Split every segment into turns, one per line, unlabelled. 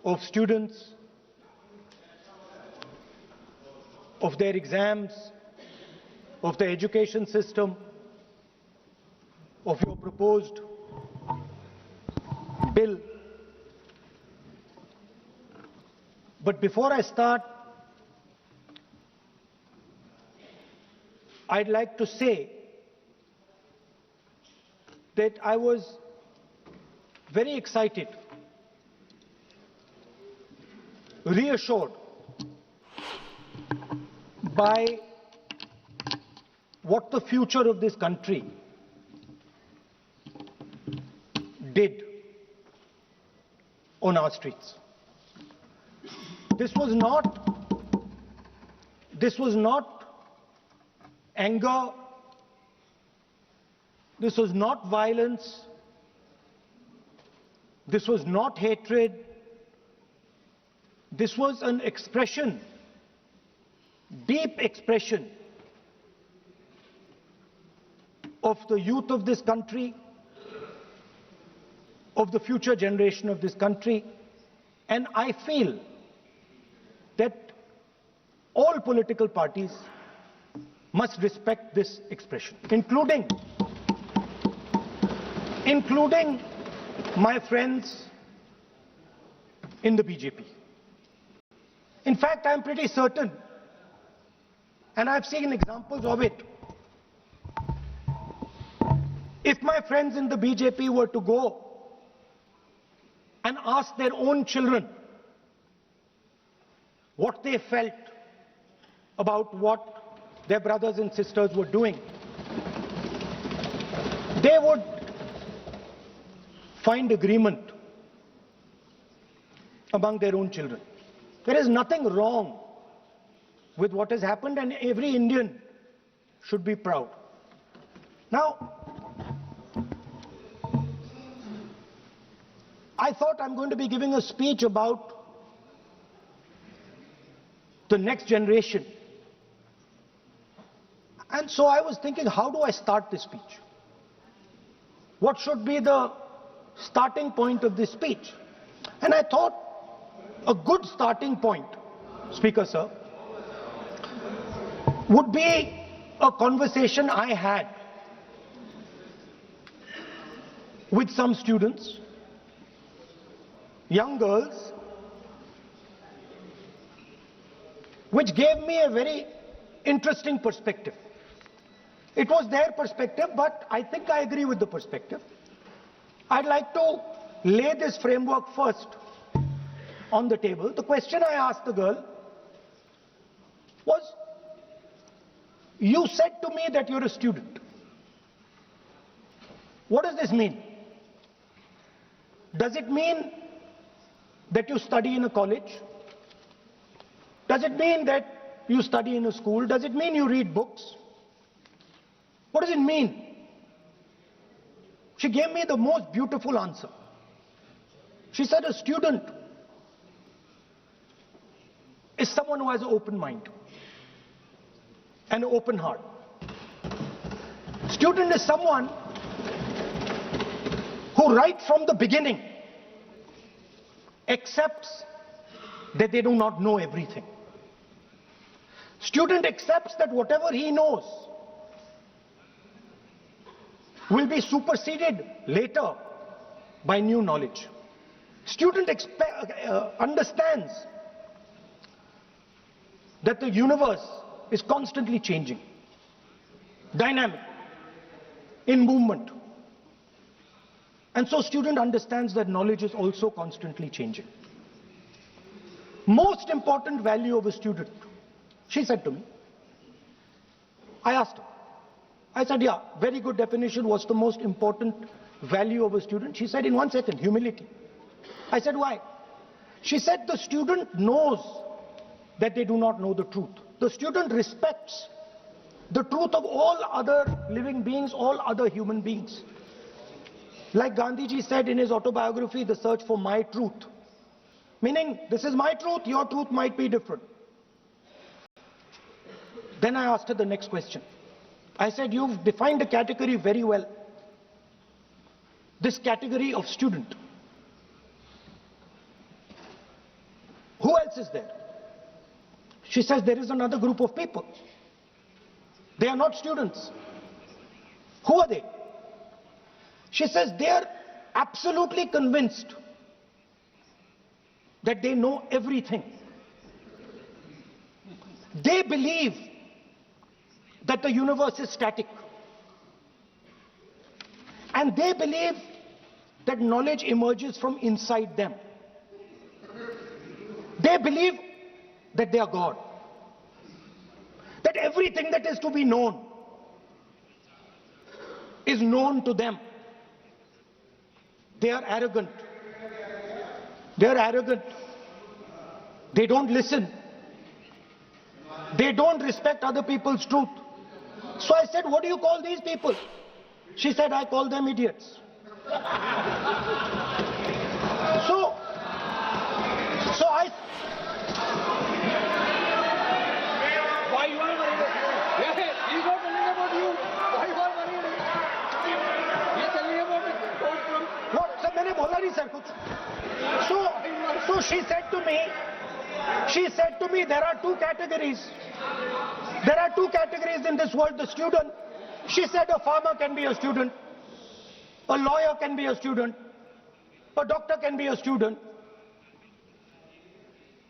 of students, of their exams, of the education system, of your proposed bill. But before I start, I'd like to say that I was very excited, reassured by what the future of this country did on our streets. This was not anger, this was not violence, this was not hatred, this was an expression, deep expression of the youth of this country, of the future generation of this country, and I feel that all political parties must respect this expression, including my friends in the BJP. In fact, I'm pretty certain, and I've seen examples of it, if my friends in the BJP were to go and ask their own children what they felt about what their brothers and sisters were doing, they would find agreement among their own children. There is nothing wrong with what has happened, and every Indian should be proud. Now, I thought I'm going to be giving a speech about the next generation. And so I was thinking, how do I start this speech? What should be the starting point of this speech? And I thought a good starting point, Speaker Sir, would be a conversation I had with some students, young girls, which gave me a very interesting perspective. It was their perspective, but I think I agree with the perspective. I'd like to lay this framework first on the table. The question I asked the girl was, you said to me that you're a student. What does this mean? Does it mean that you study in a college? Does it mean that you study in a school? Does it mean you read books? What does it mean? She gave me the most beautiful answer. She said a student is someone who has an open mind and an open heart. Student is someone who right from the beginning accepts that they do not know everything. Student accepts that whatever he knows will be superseded later by new knowledge. Student understands that the universe is constantly changing, dynamic, in movement. And so student understands that knowledge is also constantly changing. Most important value of a student, she said to me. I asked her. I said, yeah, very good definition. What's the most important value of a student? She said, in 1 second, humility. I said, why? She said, the student knows that they do not know the truth. The student respects the truth of all other living beings, all other human beings. Like Gandhiji said in his autobiography, The Search for My Truth. Meaning, this is my truth, your truth might be different. Then I asked her the next question. I said, you've defined a category very well. This category of student. else is there? She says there is another group of people. They are not students. Who are they? She says they are absolutely convinced that they know everything. They believe that the universe is static. And they believe that knowledge emerges from inside them. They believe that they are God. That everything that is to be known is known to them. They are arrogant. They are arrogant. They don't listen. They don't respect other people's truth. So I said, what do you call these people? She said, I call them idiots. So I...
Why you are worried? Yeah, he's not telling about you. Why you are worried? He's telling about it.
What? Sir, मैंने बोला नहीं sir कुछ. So she said to me, there are two categories. There are two categories in this world. The student. She said a farmer can be a student. A lawyer can be a student. A doctor can be a student.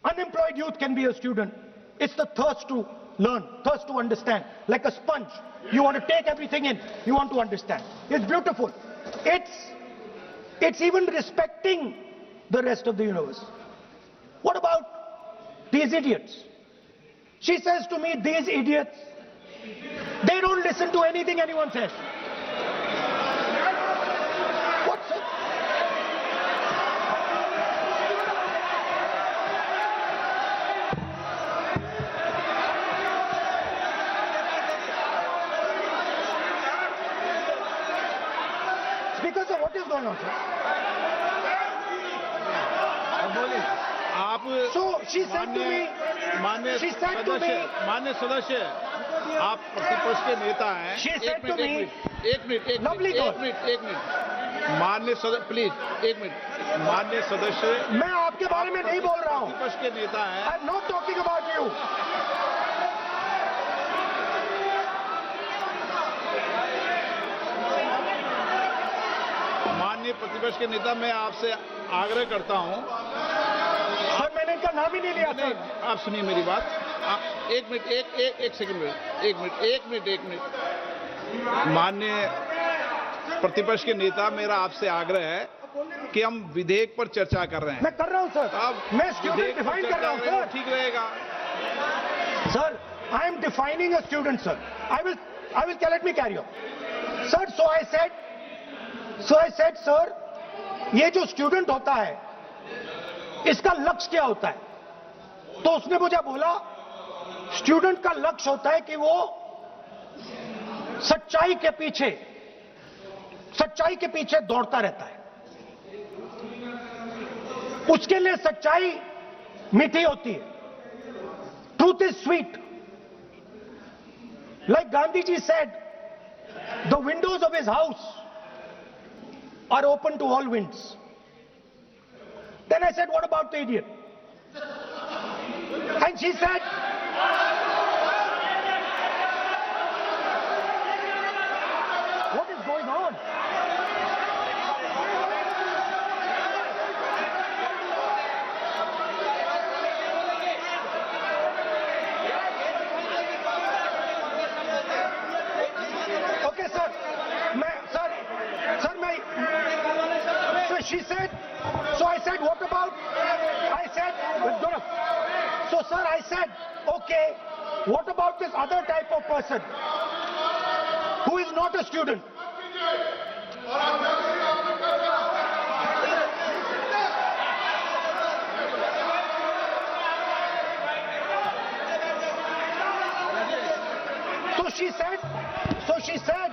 Unemployed youth can be a student. It's the thirst to learn, thirst to understand. Like a sponge. You want to take everything in. You want to understand. It's beautiful. It's even respecting the rest of the universe. What about these idiots? She says to me, these idiots, they don't listen to anything anyone says. What's it? It's because of what is going on, sir. So she said to me,
मान्य सदस्य आप प्रतिपक्ष के नेता हैं.
she said to me,
एक minute मान्य सदस्य प्लीज एक मिनट मान्य सदस्य
मैं आपके बारे में नहीं बोल रहा हूँ.
प्रतिपक्ष के नेता हैं.
I'm not talking about you.
माननीय प्रतिपक्ष के नेता मैं आपसे आग्रह करता हूं.
सर मैंने इनका नाम ही नहीं लिया सर.
आप सुनिए मेरी बात. एक मिनट एक सेकंड एक मिनट माननीय प्रतिपक्ष के नेता मेरा आपसे आग्रह है कि हम विधेयक पर चर्चा कर रहे हैं.
मैं कर रहा हूं सर. मैं स्टूडेंट डिफाइन कर रहा हूं सर.
ठीक रहेगा
sir. I am defining a student, sir. I will let me carry on. Sir, so I said, sir, ये जो स्टूडेंट होता है इसका लक्ष्य क्या होता है? तो उसने मुझे बोला स्टूडेंट का लक्ष्य होता है कि वो सच्चाई के पीछे दौड़ता रहता है. उसके लिए सच्चाई मीठी होती है. Truth is sweet. Like Gandhiji said, the windows of his house are open to all winds. Then I said, what about the idiot? And she said, what is going on? Okay, sir. So she said, so I said, what about? I said, so sir, I said, okay, what about this other type of person who is not a student? So she said,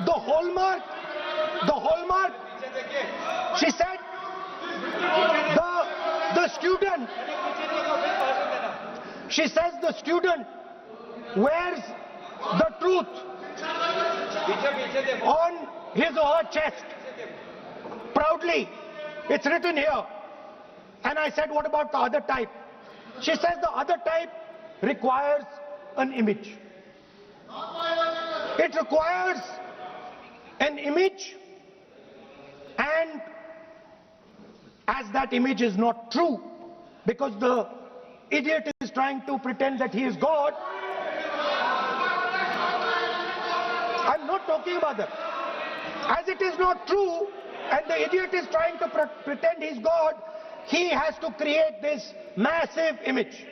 the hallmark, she said, the student, she says the student wears the truth on his or her chest. Proudly, it's written here. And I said, what about the other type? She says the other type requires an image. It requires an image, and as that image is not true, because the idiot is trying to pretend that he is God. I'm not talking about that. As it is not true, and the idiot is trying to pretend he's God, he has to create this massive image.